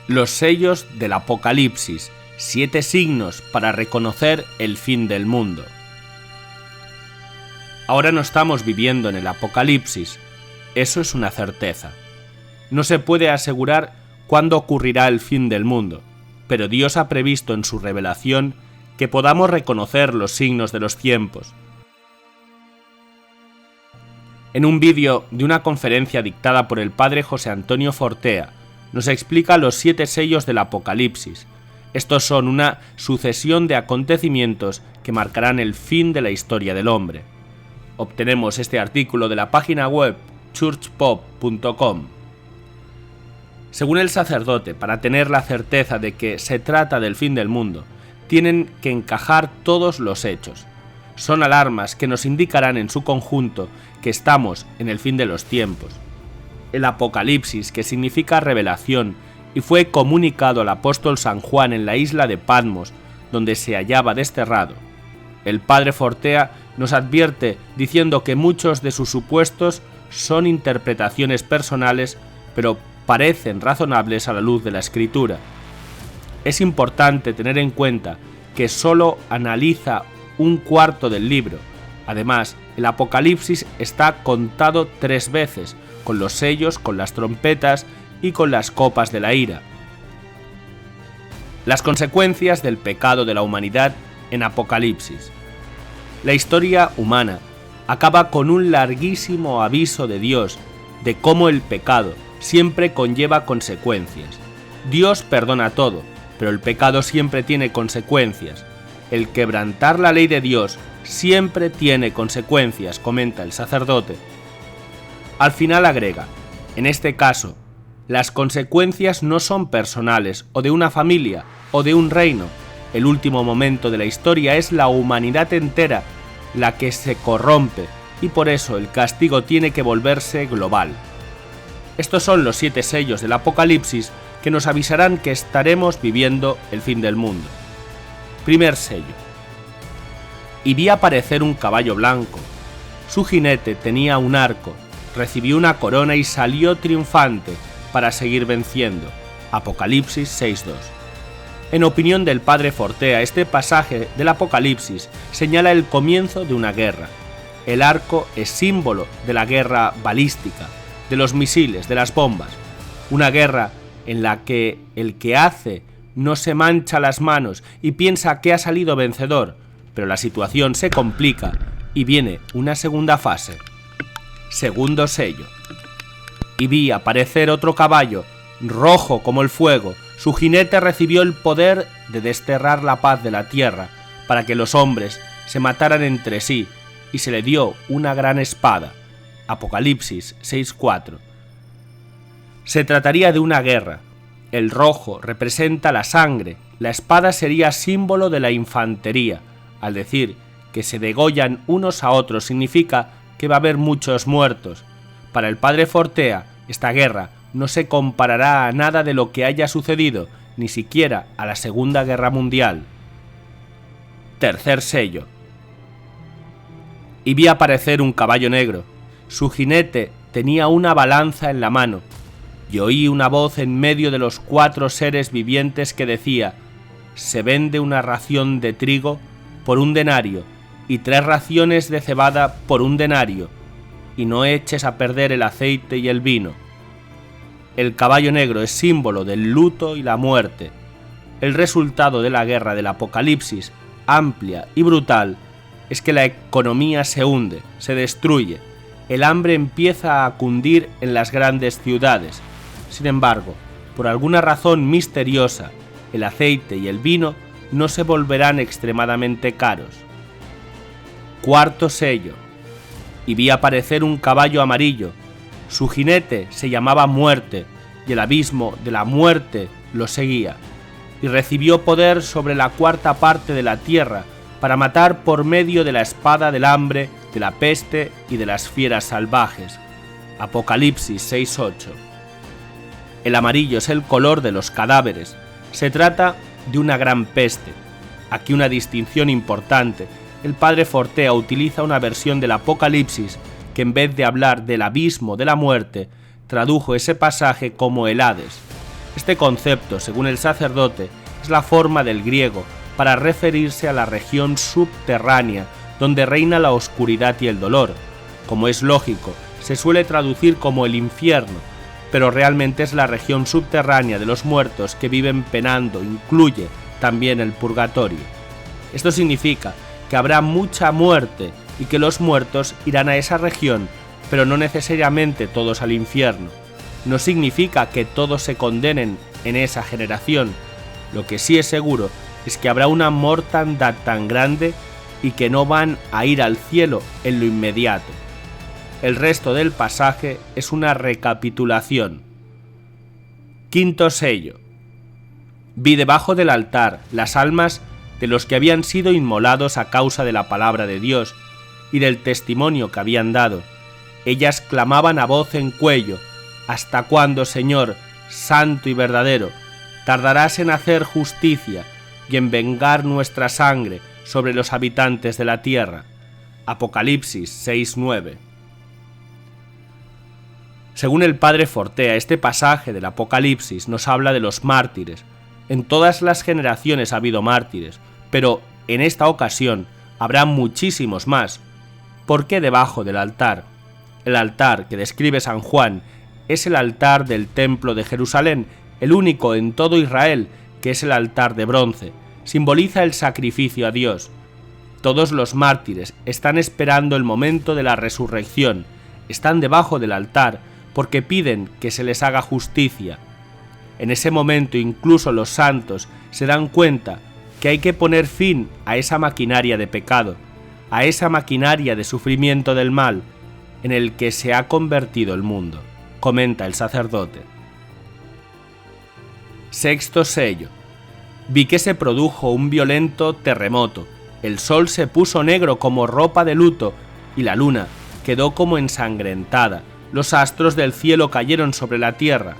Los sellos del Apocalipsis, 7 signos para reconocer el fin del mundo. Ahora no estamos viviendo en el Apocalipsis, eso es una certeza. No se puede asegurar cuándo ocurrirá el fin del mundo, pero Dios ha previsto en su revelación que podamos reconocer los signos de los tiempos. En un vídeo de una conferencia dictada por el padre José Antonio Fortea, nos explica los 7 sellos del Apocalipsis. Estos son una sucesión de acontecimientos que marcarán el fin de la historia del hombre. Obtenemos este artículo de la página web churchpop.com. Según el sacerdote, para tener la certeza de que se trata del fin del mundo, tienen que encajar todos los hechos. Son alarmas que nos indicarán en su conjunto que estamos en el fin de los tiempos. El Apocalipsis, que significa revelación, y fue comunicado al apóstol San Juan en la isla de Patmos, donde se hallaba desterrado. El padre Fortea nos advierte diciendo que muchos de sus supuestos son interpretaciones personales, pero parecen razonables a la luz de la Escritura. Es importante tener en cuenta que solo analiza un cuarto del libro. Además, el Apocalipsis está contado 3 veces, con los sellos, con las trompetas y con las copas de la ira. Las consecuencias del pecado de la humanidad en Apocalipsis. La historia humana acaba con un larguísimo aviso de Dios de cómo el pecado siempre conlleva consecuencias. Dios perdona todo, pero el pecado siempre tiene consecuencias. El quebrantar la ley de Dios siempre tiene consecuencias, comenta el sacerdote. Al final agrega, en este caso, las consecuencias no son personales o de una familia o de un reino. El último momento de la historia es la humanidad entera la que se corrompe y por eso el castigo tiene que volverse global. Estos son los 7 sellos del Apocalipsis que nos avisarán que estaremos viviendo el fin del mundo. Primer sello. Y vi aparecer un caballo blanco. Su jinete tenía un arco, recibió una corona y salió triunfante para seguir venciendo. Apocalipsis 6:2. En opinión del padre Fortea, este pasaje del Apocalipsis señala el comienzo de una guerra. El arco es símbolo de la guerra balística, de los misiles, de las bombas. Una guerra en la que el que hace no se mancha las manos y piensa que ha salido vencedor, pero la situación se complica y viene una segunda fase. Segundo sello. Y vi aparecer otro caballo, rojo como el fuego. Su jinete recibió el poder de desterrar la paz de la tierra, para que los hombres se mataran entre sí, y se le dio una gran espada. Apocalipsis 6:4. Se trataría de una guerra. El rojo representa la sangre, la espada sería símbolo de la infantería. Al decir que se degollan unos a otros significa que va a haber muchos muertos. Para el padre Fortea, esta guerra no se comparará a nada de lo que haya sucedido, ni siquiera a la Segunda Guerra Mundial. Tercer sello. Y vi aparecer un caballo negro. Su jinete tenía una balanza en la mano, y oí una voz en medio de los 4 seres vivientes que decía: se vende una ración de trigo por 1 denario, y 3 raciones de cebada por 1 denario, y no eches a perder el aceite y el vino. El caballo negro es símbolo del luto y la muerte. El resultado de la guerra del Apocalipsis, amplia y brutal, es que la economía se hunde, se destruye. El hambre empieza a cundir en las grandes ciudades. Sin embargo, por alguna razón misteriosa, el aceite y el vino no se volverán extremadamente caros. Cuarto sello. Y vi aparecer un caballo amarillo. Su jinete se llamaba Muerte, y el abismo de la muerte lo seguía. Y recibió poder sobre la 4ª parte de la tierra para matar por medio de la espada del hambre, de la peste y de las fieras salvajes. Apocalipsis 6:8. El amarillo es el color de los cadáveres. Se trata de una gran peste. Aquí una distinción importante. El padre Fortea utiliza una versión del Apocalipsis que en vez de hablar del abismo de la muerte, tradujo ese pasaje como el Hades. Este concepto, según el sacerdote, es la forma del griego para referirse a la región subterránea donde reina la oscuridad y el dolor. Como es lógico, se suele traducir como el infierno, pero realmente es la región subterránea de los muertos que viven penando, incluye también el purgatorio. Esto significa que habrá mucha muerte y que los muertos irán a esa región, pero no necesariamente todos al infierno. No significa que todos se condenen en esa generación. Lo que sí es seguro es que habrá una mortandad tan grande y que no van a ir al cielo en lo inmediato. El resto del pasaje es una recapitulación. Quinto sello. Vi debajo del altar las almas de los que habían sido inmolados a causa de la palabra de Dios y del testimonio que habían dado. Ellas clamaban a voz en cuello: ¿Hasta cuándo, Señor, santo y verdadero, tardarás en hacer justicia y en vengar nuestra sangre sobre los habitantes de la tierra? Apocalipsis 6:9. Según el padre Fortea, este pasaje del Apocalipsis nos habla de los mártires. En todas las generaciones ha habido mártires, pero en esta ocasión habrá muchísimos más. ¿Por qué debajo del altar? El altar que describe San Juan es el altar del templo de Jerusalén, el único en todo Israel, que es el altar de bronce. Simboliza el sacrificio a Dios. Todos los mártires están esperando el momento de la resurrección. Están debajo del altar porque piden que se les haga justicia. En ese momento incluso los santos se dan cuenta que hay que poner fin a esa maquinaria de pecado, a esa maquinaria de sufrimiento del mal en el que se ha convertido el mundo, comenta el sacerdote. Sexto sello. Vi que se produjo un violento terremoto. El sol se puso negro como ropa de luto y la luna quedó como ensangrentada. Los astros del cielo cayeron sobre la tierra.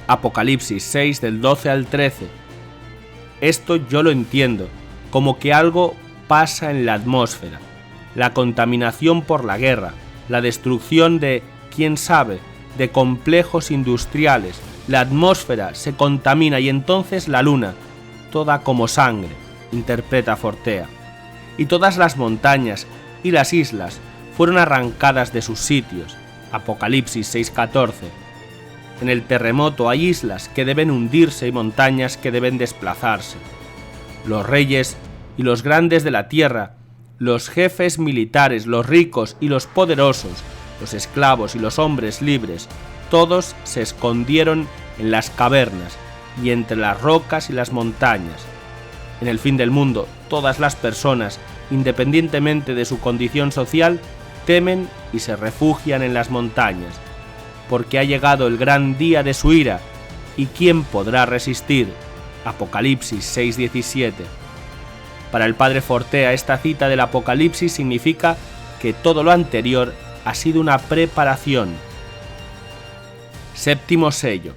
Apocalipsis 6 del 12 al 13. Esto yo lo entiendo como que algo pasa en la atmósfera. La contaminación por la guerra, la destrucción de, quién sabe, de complejos industriales. La atmósfera se contamina y entonces la luna, toda como sangre, interpreta Fortea. Y todas las montañas y las islas fueron arrancadas de sus sitios. Apocalipsis 6:14. En el terremoto hay islas que deben hundirse y montañas que deben desplazarse. Los reyes y los grandes de la tierra, los jefes militares, los ricos y los poderosos, los esclavos y los hombres libres, todos se escondieron en las cavernas y entre las rocas y las montañas. En el fin del mundo, todas las personas, independientemente de su condición social, temen y se refugian en las montañas, porque ha llegado el gran día de su ira, ¿y quién podrá resistir? Apocalipsis 6:17. Para el padre Fortea, esta cita del Apocalipsis significa que todo lo anterior ha sido una preparación. Séptimo sello.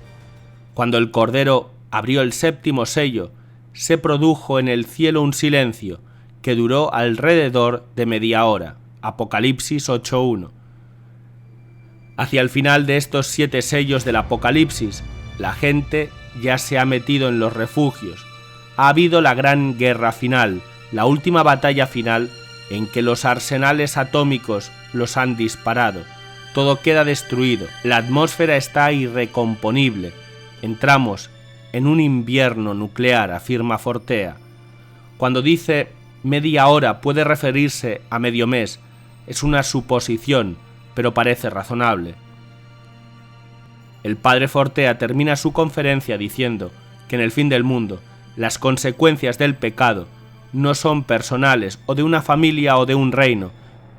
Cuando el Cordero abrió el séptimo sello, se produjo en el cielo un silencio que duró alrededor de media hora. Apocalipsis 8:1. Hacia el final de estos 7 sellos del Apocalipsis, la gente ya se ha metido en los refugios. Ha habido la gran guerra final, la última batalla final en que los arsenales atómicos los han disparado. Todo queda destruido, la atmósfera está irrecomponible. Entramos en un invierno nuclear, afirma Fortea. Cuando dice media hora puede referirse a medio mes, es una suposición, pero parece razonable. El padre Fortea termina su conferencia diciendo que en el fin del mundo las consecuencias del pecado no son personales o de una familia o de un reino.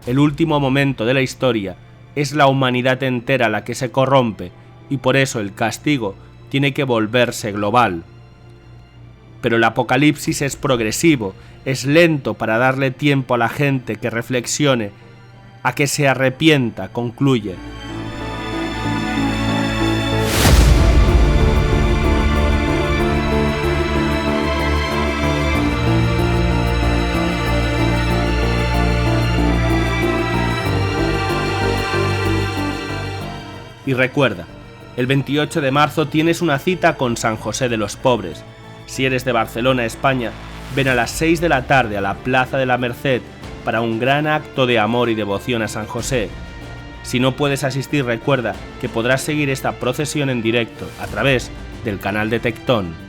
El último momento de la historia es la humanidad entera la que se corrompe y por eso el castigo tiene que volverse global. Pero el Apocalipsis es progresivo, es lento para darle tiempo a la gente que reflexione, a que se arrepienta, concluye. Y recuerda, El 28 de marzo tienes una cita con San José de los Pobres. Si eres de Barcelona, España, ven a las 6 de la tarde a la Plaza de la Merced para un gran acto de amor y devoción a San José. Si no puedes asistir, recuerda que podrás seguir esta procesión en directo a través del canal de Tectón.